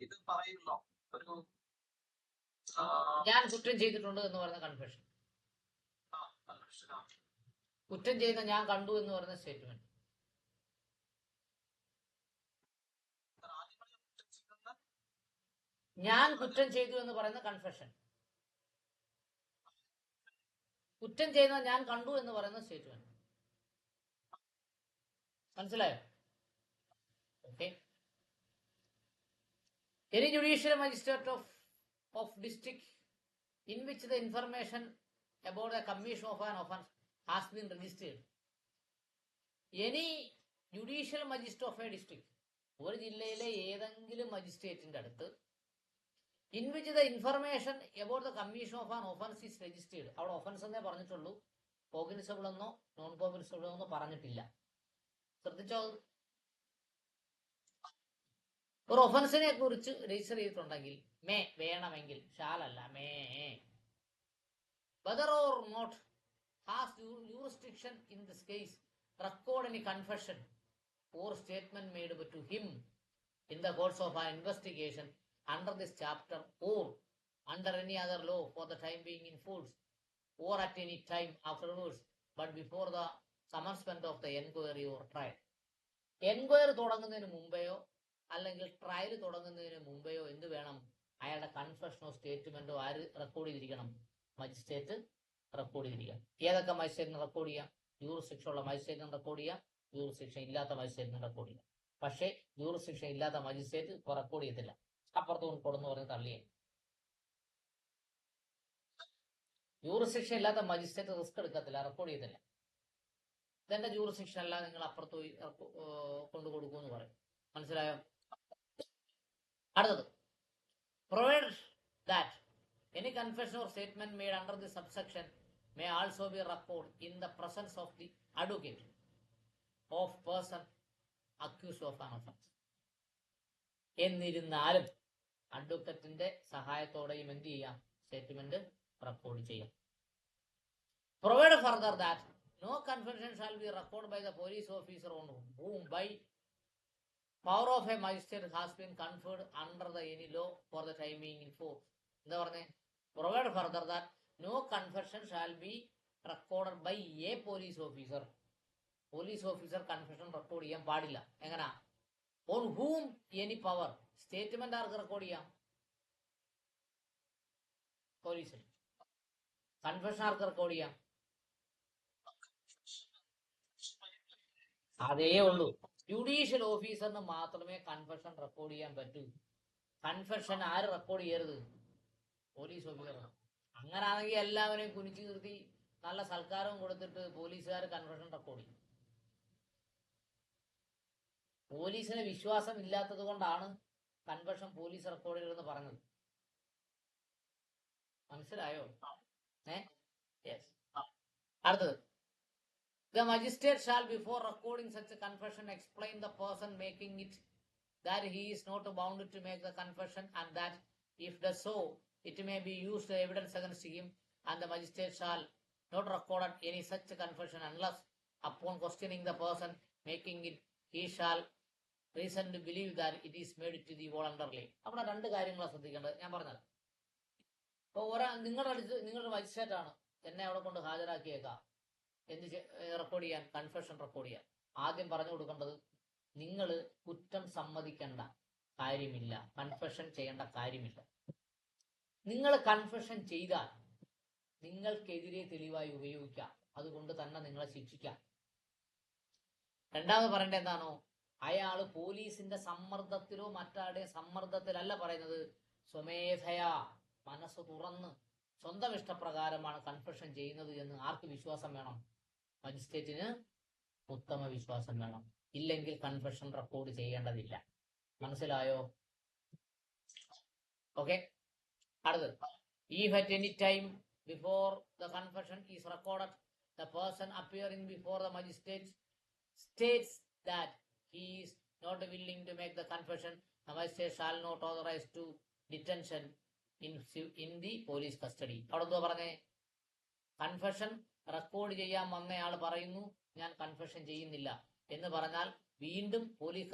ഇത് പറയുന്നു ഒരു ഞാൻ കുറ്റം ചെയ്തിട്ടുണ്ട് എന്ന് പറയുന്ന കൺഫെഷൻ, കുറ്റം ചെയ്ത ഞാൻ കണ്ടു എന്ന് പറയുന്ന സ്റ്റേറ്റ്മെന്റ്, ഞാൻ കുറ്റം ചെയ്തു എന്ന് പറയുന്ന കൺഫെഷൻ, കുറ്റം ചെയ്യുന്ന ഞാൻ കണ്ടു എന്ന് പറയുന്ന സ്റ്റേറ്റ്മെന്റ്. മനസ്സിലായോ? Okay. Any judicial magistrate of district in which the information about the commission of an offence has been registered. Any judicial magistrate of a district, ഒരു ജില്ലയിലെ ഏതെങ്കിലും മജിസ്ട്രേറ്റിന്റെ അടുത്ത് in which the information about the commission of an offence is registered. അവിടെ offence എന്നേ പറഞ്ഞിട്ടുള്ളൂ, cognizable എന്നോ non cognizable എന്നോ പറഞ്ഞിട്ടില്ല. ശ്രദ്ധിച്ചോ? ഒരു ഒഫൻസിനെ കുറിച്ച് രജിസ്റ്റർ ചെയ്തിട്ടുണ്ടെങ്കിൽ മേ വേണമെങ്കിൽ, ഷാലല്ല, may, whether or not has jurisdiction in this case record any confession or statement made to him in the course of an investigation under this chapter or under any other law for the time being in force or at any time afterwards but before the commencement of the enquiry or trial. Enquiry തുടങ്ങുന്നതിന് മുമ്പെയോ അല്ലെങ്കിൽ trial തുടങ്ങുന്നതിന് മുമ്പെയോ എന്ത് വേണം? അയാളുടെ കൺഫെഷനോ സ്റ്റേറ്റ്മെന്റോ ആര് record ചെയ്തിരിക്കണം? Magistrate record ചെയ്തിരിക്കണം. ഏതൊക്കെ മജിസ്ട്രേറ്റിന് റെക്കോർഡ് ചെയ്യാം? ജൂറിസ്ഡിക്ഷൻ ഉള്ള മജിസ്ട്രേറ്റിന് റെക്കോർഡ് ചെയ്യാം, ജൂറിസ്ഡിക്ഷൻ ഇല്ലാത്ത മജിസ്ട്രേറ്റിന് റെക്കോർഡ് ചെയ്യാം. പക്ഷേ ജൂറിസ്ഡിക്ഷൻ ഇല്ലാത്ത മജിസ്ട്രേറ്റ് ഇപ്പോൾ റെക്കോർഡ് ചെയ്യത്തില്ല, അപ്പുറത്ത് കൊടുന്ന് പറഞ്ഞ് തള്ളിയേ. ജൂറിസ്ഡിക്ഷൻ ഇല്ലാത്ത മജിസ്ട്രേറ്റ് റിസ്ക് എടുക്കത്തില്ല, റെക്കോർഡ് ചെയ്യത്തില്ല. ഇതെന്റെ ജൂറിസ്ഡിക്ഷൻ അല്ല, നിങ്ങൾ അപ്പുറത്ത് പോയി കൊണ്ടു കൊടുക്കുമെന്ന് പറയും. മനസ്സിലായോ? അടുത്തത്, provide that any confession or statement made under this subsection may also be recorded in the presence of the advocate of person accused of an offence. എന്നിരുന്നാലും അഡ്വക്കറ്റിന്റെ സഹായത്തോടെയും എന്ത് ചെയ്യാം? സ്റ്റേറ്റ്മെന്റ് റെക്കോർഡ് ചെയ്യാം. Provide further that no confession shall be recorded by the police officer on whom by power of a magistrate has been conferred under the any law for the time being in force. എന്താ പറഞ്ഞേ? Provide further that no confession shall be recorded by a police officer. Police officer confession record ചെയ്യാൻ പാടില്ല. എങ്ങനാ? On whom any power. Statement ആർക്ക് record ചെയ്യാം? പോലീസിന്. Confession ആർക്ക് record ചെയ്യാം? അതേ ഉള്ളൂ. ജുഡീഷ്യൽ ഓഫീസറിന് മാത്രമേ കൺഫെഷൻ റെക്കോർഡ് ചെയ്യാൻ പറ്റൂ. കൺഫെഷൻ ആര് റെക്കോർഡ് ചെയ്യരുത്? Police officer. അങ്ങനാണെങ്കിൽ എല്ലാവരെയും കുനിച്ചു നിർത്തി നല്ല സൽക്കാരവും കൊടുത്തിട്ട് പോലീസുകാർ കൺഫെഷൻ റെക്കോർഡ് ചെയ്യും. പോലീസിന് വിശ്വാസം ഇല്ലാത്തത് കൊണ്ടാണ് കൺഫെഷൻ പോലീസ് റെക്കോർഡ് ചെയ്തെന്ന് പറഞ്ഞത്. മനസ്സിലായോ? യെസ്. അടുത്തത്, the magistrate shall before recording such a confession explain the person making it that he is not bound to make the confession and that if does so it may be used as evidence against him, and the magistrate shall not record any such confession unless upon questioning the person making it he shall reason to believe that it is made to the voluntarily. അവിടെ രണ്ട് കാര്യങ്ങളാണ് ശ്രദ്ധിക്കേണ്ടത്. ഞാൻ പറഞ്ഞത്, ഇപ്പോൾ നിങ്ങളുടെ magistrate ആണ്, എന്നെ അവിടെ കൊണ്ട് ഹാജരാക്കിയേക്കാം എന്ത് റെക്കോർഡ് ചെയ്യാൻ? കൺഫെഷൻ റെക്കോർഡ് ചെയ്യാൻ. ആദ്യം പറഞ്ഞു കൊടുക്കേണ്ടത്, നിങ്ങൾ കുറ്റം സമ്മതിക്കേണ്ട കാര്യമില്ല, കൺഫെഷൻ ചെയ്യേണ്ട കാര്യമില്ല. നിങ്ങൾ കൺഫെഷൻ ചെയ്താൽ നിങ്ങൾക്കെതിരെ തെളിവായി ഉപയോഗിക്കാം, അതുകൊണ്ട് തന്നെ നിങ്ങളെ ശിക്ഷിക്കാം. രണ്ടാമത് പറയേണ്ടത് എന്താണോ? അയാൾ പോലീസിന്റെ സമ്മർദ്ദത്തിലോ മറ്റാരുടെയും സമ്മർദ്ദത്തിലല്ല പറയുന്നത്, സ്വമേധയാ മനസ്സ് തുറന്ന് സ്വന്തം ഇഷ്ടപ്രകാരമാണ് കൺഫെഷൻ ചെയ്യുന്നത് എന്ന് ആർക്ക് വിശ്വാസം വേണം? മജിസ്ട്രേറ്റിന് ഉത്തമ വിശ്വാസം വേണം. ഇല്ലെങ്കിൽ കൺഫെഷൻ റെക്കോർഡ് ചെയ്യേണ്ടതില്ല. മനസ്സിലായോ? ഓക്കെ. അടുത്തത്, if at any time before the confession is recorded the person appearing before the magistrate states that he is not willing to make the confession, the magistrate shall not authorize to detention in the police custody. അവിടെ എന്തോ പറഞ്ഞേ? Confession record ചെയ്യാൻ വന്നയാൾ പറയുന്നു ഞാൻ confession ചെയ്യുന്നില്ല എന്ന് പറഞ്ഞാൽ വീണ്ടും പോലീസ്